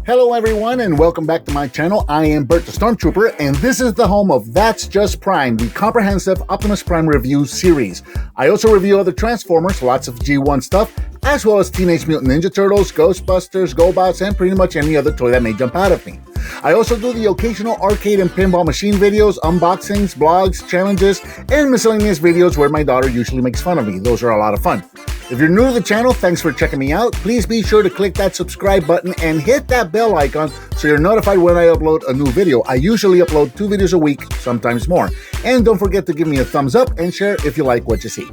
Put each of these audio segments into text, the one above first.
Hello everyone and welcome back to my channel. I am Bert the Stormtrooper and this is the home of That's Just Prime, the comprehensive Optimus Prime review series. I also review other Transformers, lots of G1 stuff, as well as Teenage Mutant Ninja Turtles, Ghostbusters, GoBots, and pretty much any other toy that may jump out of me. I also do the occasional arcade and pinball machine videos, unboxings, blogs, challenges, and miscellaneous videos where my daughter usually makes fun of me. Those are a lot of fun. If you're new to the channel, thanks for checking me out. Please be sure to click that subscribe button and hit that bell icon so you're notified when I upload a new video. I usually upload 2 videos a week, sometimes more. And don't forget to give me a thumbs up and share if you like what you see.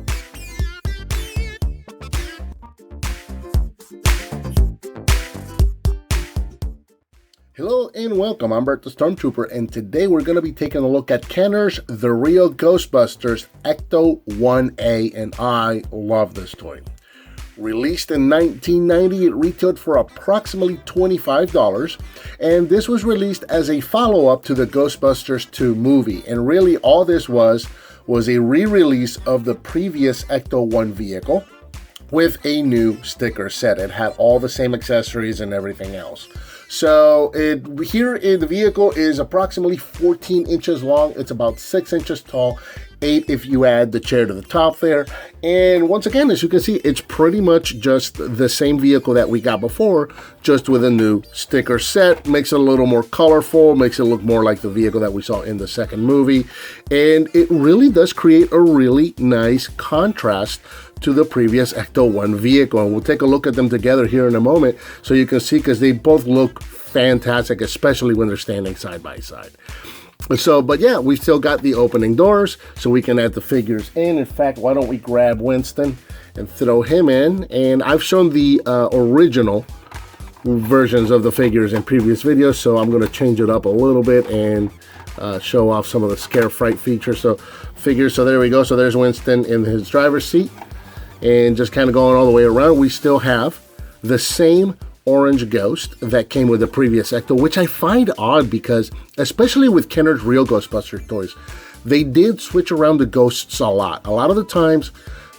Hello and welcome, I'm Bert the Stormtrooper, and today we're going to be taking a look at Kenner's The Real Ghostbusters Ecto 1A, and I love this toy. Released in 1990, it retailed for approximately $25, and this was released as a follow-up to the Ghostbusters 2 movie, and really all this was a re-release of the previous Ecto 1 vehicle with a new sticker set. It had all the same accessories and everything else. So here in the vehicle is approximately 14 inches long. It's about 6 inches tall, 8 if you add the chair to the top there. And once again, as you can see, it's pretty much just the same vehicle that we got before, just with a new sticker set. Makes it a little more colorful, makes it look more like the vehicle that we saw in the second movie. And it really does create a really nice contrast to the previous Ecto 1 vehicle, and we'll take a look at them together here in a moment so you can see, because they both look fantastic, especially when they're standing side by side. So, but yeah, we've still got the opening doors so we can add the figures in. In fact, why don't we grab Winston and throw him in? And I've shown the original versions of the figures in previous videos, so I'm going to change it up a little bit and show off some of the scare fright features. So there we go. So there's Winston in his driver's seat. And just kind of going all the way around, we still have the same orange ghost that came with the previous Ecto, which I find odd because, especially with Kenner's Real Ghostbusters toys, they did switch around the ghosts a lot. A lot of the times,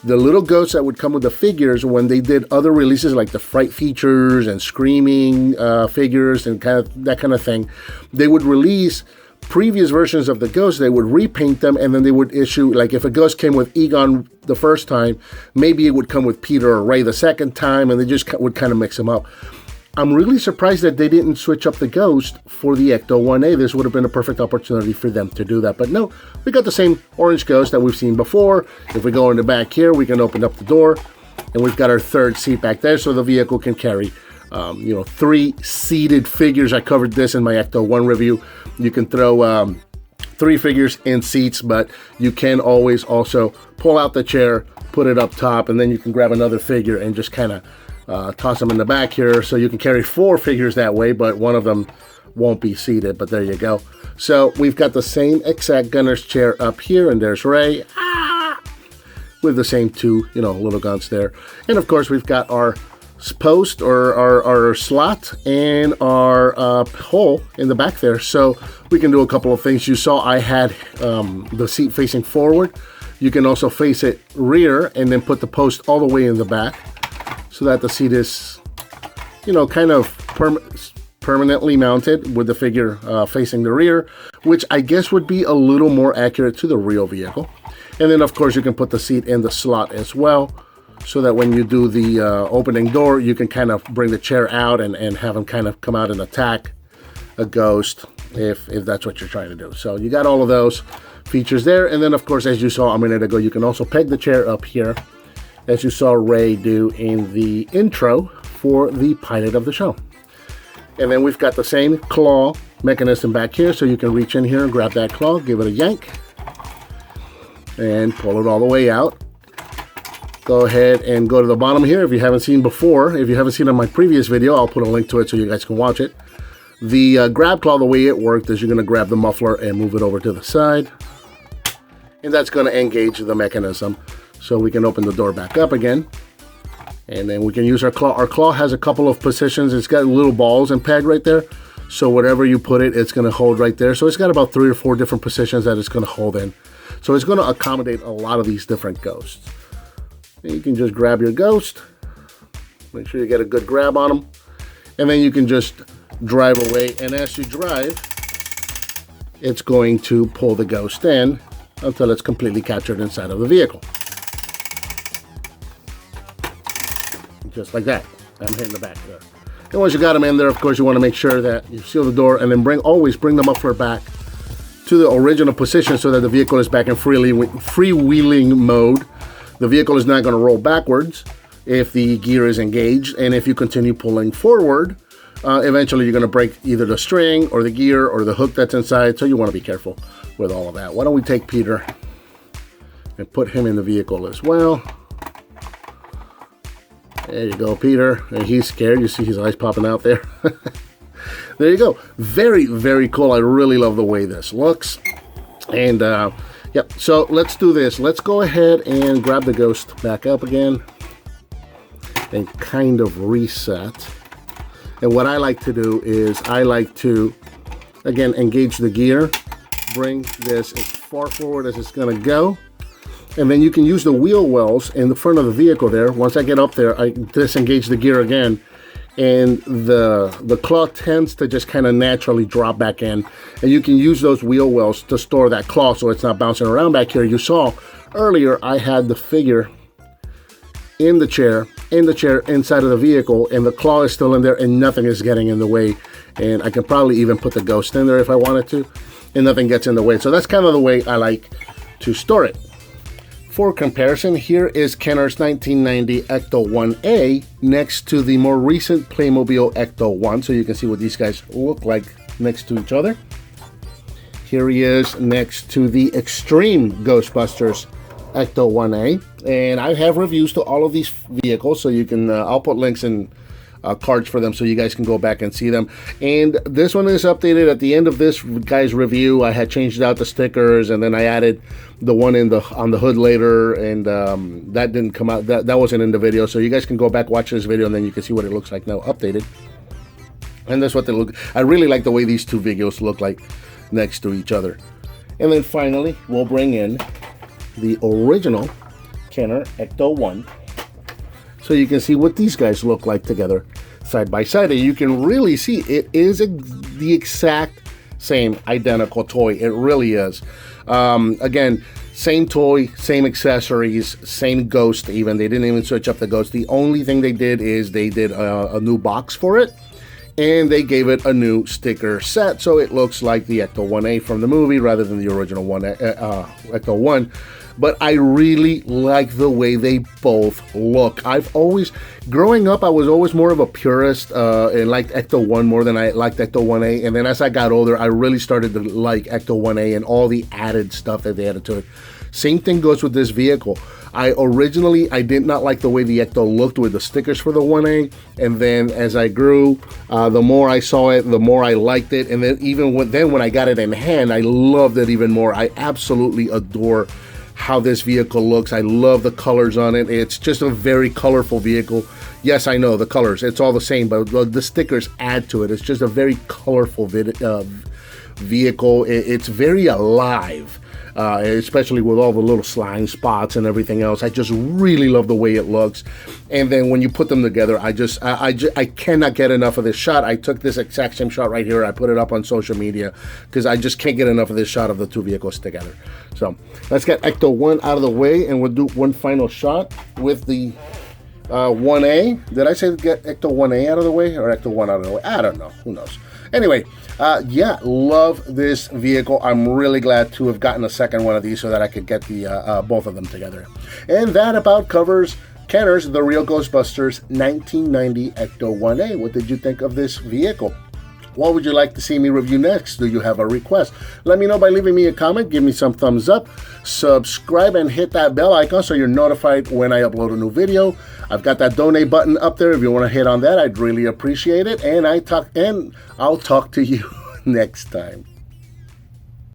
the little ghosts that would come with the figures, when they did other releases like the fright features and screaming figures and that kind of thing, they would release previous versions of the ghosts. They would repaint them, and then they would issue, like if a ghost came with Egon the first time, maybe it would come with Peter or Ray the second time, and they just would kind of mix them up. I'm really surprised that they didn't switch up the ghost for the Ecto 1A. This would have been a perfect opportunity for them to do that, but no, we got the same orange ghost that we've seen before. If we go in the back here, we can open up the door, and we've got our third seat back there, so the vehicle can carry 3 seated figures. I covered this in my Ecto 1 review. You can throw 3 figures in seats, but you can always also pull out the chair, put it up top, and then you can grab another figure and just kind of toss them in the back here. So you can carry 4 figures that way, but one of them won't be seated, but there you go. So we've got the same exact gunner's chair up here, and there's Ray with the same 2 little guns there. And of course, we've got our post or our slot and our hole in the back there, so we can do a couple of things. You saw I had the seat facing forward. You can also face it rear and then put the post all the way in the back so that the seat is kind of permanently mounted with the figure facing the rear, which I guess would be a little more accurate to the real vehicle. And then of course you can put the seat in the slot as well, so that when you do the opening door, you can kind of bring the chair out and have them kind of come out and attack a ghost if that's what you're trying to do. So you got all of those features there. And then, of course, as you saw a minute ago, you can also peg the chair up here, as you saw Ray do in the intro for the pilot of the show. And then we've got the same claw mechanism back here, so you can reach in here and grab that claw, give it a yank, and pull it all the way out. Go ahead and go to the bottom here if you haven't seen before. If you haven't seen on my previous video, I'll put a link to it so you guys can watch it. The grab claw, the way it worked is you're going to grab the muffler and move it over to the side. And that's going to engage the mechanism. So we can open the door back up again. And then we can use our claw. Our claw has a couple of positions. It's got little balls and peg right there. So wherever you put it, it's going to hold right there. So it's got about 3 or 4 different positions that it's going to hold in. So it's going to accommodate a lot of these different ghosts. You can just grab your ghost, make sure you get a good grab on them, and then you can just drive away, and as you drive, it's going to pull the ghost in until it's completely captured inside of the vehicle. Just like that. I'm hitting the back there. And once you got them in there, of course, you want to make sure that you seal the door and then always bring the muffler back to the original position so that the vehicle is back in freewheeling mode. The vehicle is not going to roll backwards if the gear is engaged, and if you continue pulling forward, eventually you're going to break either the string or the gear or the hook that's inside, so you want to be careful with all of that. Why don't we take Peter and put him in the vehicle as well. There you go, Peter. And he's scared. You see his eyes popping out there. There you go. Very, very cool. I really love the way this looks. And, yep. So let's do this. Let's go ahead and grab the ghost back up again and kind of reset. And what I like to do is I like to, again, engage the gear. Bring this as far forward as it's going to go. And then you can use the wheel wells in the front of the vehicle there. Once I get up there, I disengage the gear again. And the claw tends to just kind of naturally drop back in. And you can use those wheel wells to store that claw so it's not bouncing around back here. You saw earlier I had the figure in the chair inside of the vehicle, and the claw is still in there and nothing is getting in the way. And I can probably even put the ghost in there if I wanted to, and nothing gets in the way. So that's kind of the way I like to store it. For comparison, here is Kenner's 1990 Ecto 1A next to the more recent Playmobile Ecto 1, so you can see what these guys look like next to each other. Here he is next to the Extreme Ghostbusters Ecto 1A, and I have reviews to all of these vehicles, so you can, I'll put links in cards for them so you guys can go back and see them. And this one is updated at the end of this guy's review. I had changed out the stickers, and then I added the one on the hood later, and that didn't come out. That wasn't in the video, so you guys can go back, watch this video, and then you can see what it looks like now updated. And that's what they look. I really like the way these two videos look like next to each other. And then finally, we'll bring in the original Kenner Ecto 1, so you can see what these guys look like together side by side, and you can really see it is the exact same identical toy. It really is. Again, same toy, same accessories, same ghost. Even they didn't even switch up the ghost. The only thing they did is they did a new box for it, and they gave it a new sticker set, so it looks like the Ecto 1A from the movie rather than the original one, Ecto 1. But I really like the way they both look. Growing up, I was always more of a purist and liked Ecto 1 more than I liked Ecto 1A. And then as I got older, I really started to like Ecto 1A and all the added stuff that they added to it. Same thing goes with this vehicle. I did not like the way the Ecto looked with the stickers for the 1A. And then as I grew, the more I saw it, the more I liked it. And then even when I got it in hand, I loved it even more. I absolutely adore how this vehicle looks. I love the colors on it. It's just a very colorful vehicle. Yes, I know the colors, it's all the same, but the stickers add to it. It's just a very colorful vehicle. It's very alive, especially with all the little slime spots and everything else. I just really love the way it looks. And then when you put them together, I cannot get enough of this shot. I took this exact same shot right here. I put it up on social media because I just can't get enough of this shot of the two vehicles together. So let's get Ecto 1 out of the way, and we'll do one final shot with the 1A. Did I say get Ecto 1A out of the way or Ecto 1 out of the way? I don't know. Who knows? Anyway, yeah, love this vehicle. I'm really glad to have gotten a second one of these so that I could get the both of them together. And that about covers Kenner's The Real Ghostbusters 1990 Ecto 1A. What did you think of this vehicle? What would you like to see me review next? Do you have a request? Let me know by leaving me a comment. Give me some thumbs up. Subscribe and hit that bell icon so you're notified when I upload a new video. I've got that donate button up there. If you want to hit on that, I'd really appreciate it. And I'll talk to you next time.